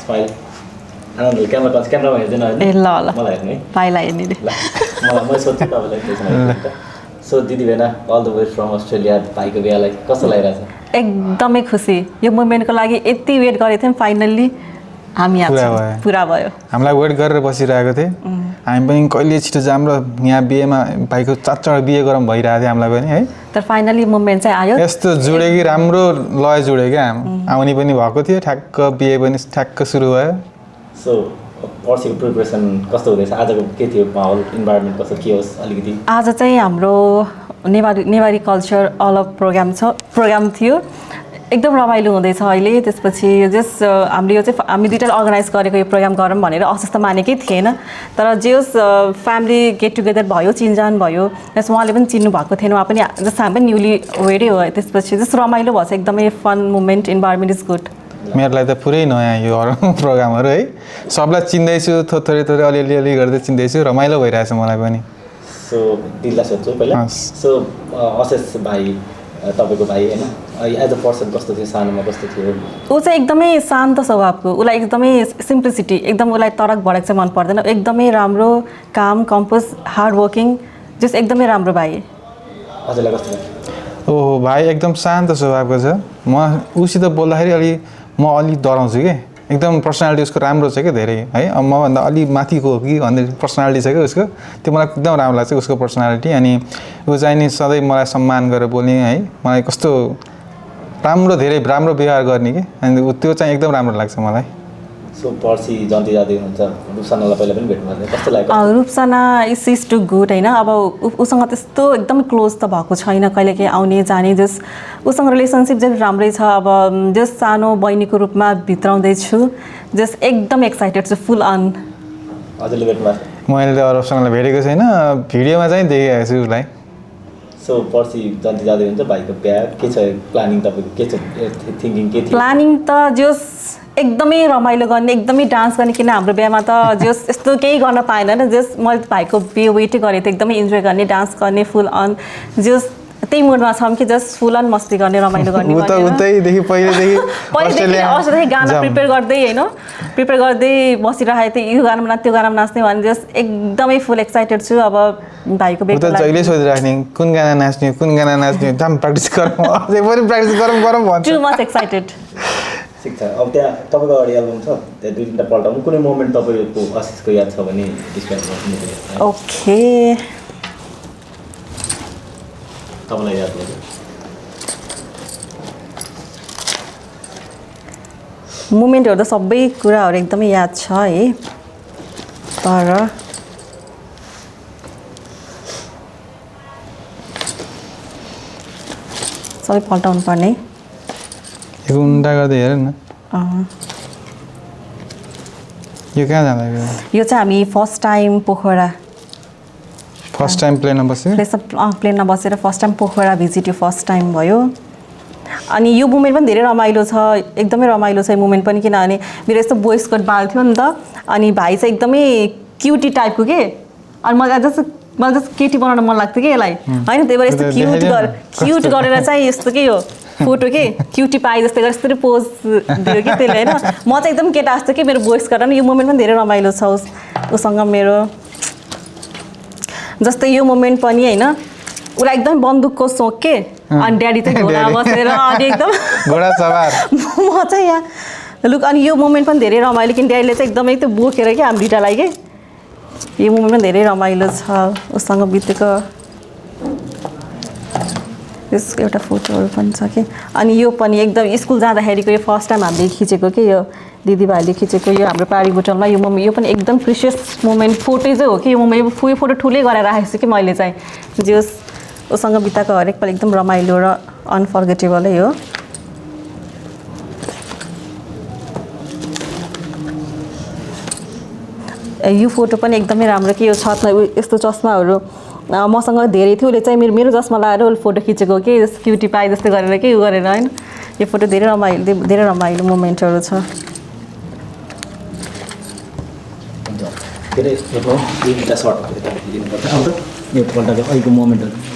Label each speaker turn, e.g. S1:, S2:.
S1: smile आनन्दले क्यामेरामा हेर्दैन होइन
S2: ए ल ल
S1: मलाई हेर्नु है
S2: भाइलाई हेर्ने रे
S1: ल मलाई म सोध्छु तपाईँलाई त्यसमा सो दिदी भेना all the way from Australia भाइको बिहालाई कस्तो लागिरहेछ
S2: एकदमै खुसी यो मोमेन्टको लागि यति वेट गरेको थियौँ फाइनल्ली हामी पुरा भयो
S3: हामीलाई वेट गरेर बसिरहेको थिएँ हामी पनि कहिले छिटो जाम र यहाँ बिहेमा भाइको चारवटा बिहे गरौँ भइरहेको थियो हामीलाई पनि है
S2: तर फाइनली मोमेन्ट चाहिँ आयो
S3: यस्तो जुड्यो कि राम्रो लय जुड्यो क्या आउने पनि भएको थियो ठ्याक्क बिहे पनि ठ्याक्क सुरु भयो
S1: सो पर्सिको प्रिपरेसन कस्तो हुँदैछ आजको के थियो माहौल इन्भाइरोमेन्ट कस्तो के होस् अलिकति
S2: आज चाहिँ हाम्रो नेवारी कल्चर अलग प्रोग्राम थियो एकदम रमाइलो हुँदैछ अहिले त्यसपछि जस्ट हामीले यो चाहिँ हामी दुईवटा अर्गनाइज गरेको यो प्रोग्राम गरौँ भनेर अवस्था मानेकै थिएन तर जे होस् फ्यामिली गेट टुगेदर भयो चिनजान भयो जस उहाँले पनि चिन्नु भएको थिएन उहाँ पनि जस्तो हामी पनि न्युली वेडै हो त्यसपछि जस्ट रमाइलो भएछ एकदमै fun movement environment is good
S3: मेरो लागि त पुरै नयाँ यो प्रोग्रामहरू है सबलाई चिन्दैछु थोरै अलिअलि गर्दै चिन्दैछु रमाइलो भइरहेछ मलाई पनि
S1: सो दिदीलाई सोध्छु पहिला सो अशेष भाइ तपाईँको भाइ होइन एज अ पर्सन कस्तो थियो सानोमा कस्तो थियो
S2: ऊ चाहिँ एकदमै शान्त स्वभावको उसलाई एकदमै सिम्प्लिसिटी एकदम उसलाई तडक भडक चाहिँ मन पर्दैन एकदमै राम्रो काम कम्पोज हार्ड वर्किङ जस एकदमै राम्रो भाइ
S1: हजुरलाई कस्तो
S3: ओहो भाइ एकदम शान्त स्वभावको छ म उसित बोल्दाखेरि म अलि डराउँछु कि एकदम पर्सनालिटी उसको राम्रो छ क्या धेरै है मभन्दा अलि माथिको हो कि भन्ने पर्सनालिटी छ क्या उसको त्यो मलाई एकदम राम्रो लाग्छ उसको पर्सनालिटी अनि ऊ चाहिँ नि सधैँ मलाई सम्मान गरेर बोल्ने है मलाई कस्तो राम्रो धेरै राम्रो व्यवहार गर्ने कि अनि त्यो चाहिँ एकदम राम्रो लाग्छ मलाई
S1: सो पर्सि जन्ती जाँदै हुनुहुन्छ रुपसानालाई पहिला पनि भेट्नु भएको कस्तो लाग्यो
S2: रुपसाना इज टु गुड होइन अब उसँग त्यस्तो एकदमै क्लोज त भएको छैन कहिले काहीँ आउने जाने जस उसँग रिलेसनसिप चाहिँ राम्रै छ अब जस सानो बहिनीको रूपमा भित्राउँदैछु जस एकदम एक्साइटेड छु फुल अन
S1: हजुरले भेट्नु भएको
S3: मैले त रुपसानालाई भेटेको छैन भिडियोमा चाहिँ देखिरहेको छु उसलाई
S1: सो पर्सि जन्ती जाँदै हुन्छ भाइको बिहा के छ प्लानिङ तपाईँको के छ थिङ्किङ के थियो
S2: प्लानिङ त जस एकदमै रमाइलो गर्ने एकदमै डान्स गर्ने किन हाम्रो बिहामा त जस यस्तो केही गर्न पाएन नि जस मैले भाइको बिहे वेटै गरेको थिएँ एकदमै इन्जोय गर्ने डान्स गर्ने फुल अन जस त्यही मुडमा छौँ कि जस्ट फुल अन मस्ती गर्ने रमाइलो गर्ने अस्ट्रेलियादेखि गाना प्रिपेयर गर्दै बसिरहेको थिएँ यो गानामा त्यो गानामा नाच्ने भने जस्ट एकदमै फुल एक्साइटेड छु अब भाइको
S3: बेटा जहिले सोधिराख्ने कुन गाना नाच्ने दाम प्र्याक्टिस गरौँ भन्छु
S2: टु मच एक्साइटेड
S1: ठिक छ अब त्यहाँ तपाईँको अगाडि एल्बम छ त्यहाँ दुई तिनवटा पल्टाउनु कुनै मोमेन्ट तपाईँको आशिषको याद छ भने डिस्क्राइब गर्नु
S2: ओके
S1: तपाईँलाई याद भयो
S2: मोमेन्टहरू त सबै कुराहरू एकदमै याद छ है तर सबै पल्टाउनु पर्ने
S3: उन्डा गर्दै हेर न यो कहाँ जाँदा
S2: यो चाहिँ हामी first time Pokhara
S3: first time
S2: प्लेनमा बसेर फर्स्ट टाइम पोखरा भिजिट यो फर्स्ट टाइम भयो अनि यो मुमेन्ट पनि धेरै रमाइलो छ एकदमै रमाइलो छ यो मुमेन्ट पनि किनभने मेरो यस्तो बोइस कट बाल थियो नि त अनि भाइ चाहिँ एकदमै क्युटी टाइपको के अनि मलाई जस्तो केटी बनाउन मन लाग्थ्यो कि यसलाई होइन त्यही भएर यस्तो क्युट गरेर चाहिँ यस्तो के हो फोटो के क्युटी पाए जस्तै गरेर यस्तरी पोज दियो कि त्यसले होइन म चाहिँ एकदम केटा जस्तो कि मेरो भोइस गरेर यो मोमेन्ट पनि धेरै रमाइलो छ उसँग मेरो जस्तै यो मोमेन्ट पनि होइन उसलाई एकदम बन्दुकको सोख के अनि ड्याडी चाहिँ घोडा बसेर अनि एकदम म चाहिँ यहाँ लुक अनि यो मोमेन्ट पनि धेरै रमाइलो किन ड्याडीले चाहिँ एकदमै त्यो बोकेर क्या हामी दुइटालाई के यो मोमेन्ट पनि धेरै रमाइलो छ उसँग बितेको यसको एउटा फोटोहरू पनि छ कि अनि यो पनि एकदम स्कुल जाँदाखेरिको यो फर्स्ट टाइम हामीले खिचेको कि यो दिदीभाइले खिचेको यो हाम्रो पारी बोटलमा यो पनि एकदम प्रिसियस मोमेन्ट फोटो चाहिँ हो कि यो मोमेन्ट यो फोटो ठुलै गरेर राखेको छु कि मैले चाहिँ जे उसँग बिताएको हरेक पल एकदम रमाइलो र अनफर्गेटेबलै हो यो फोटो पनि एकदमै राम्रो कि यो छतमा यस्तो चस्माहरू मसँग धेरै थियो उसले चाहिँ मेरो चस्मा लगाएर उसले फोटो खिचेको कि क्युटी पाए जस्तै गरेर के उ गरेर होइन यो फोटो धेरै रमाइलो मोमेन्टहरू छ
S1: धेरै दुईवटा सर्ट दिनुपर्छ अब यो पल्टको अहिलेको मोमेन्टहरू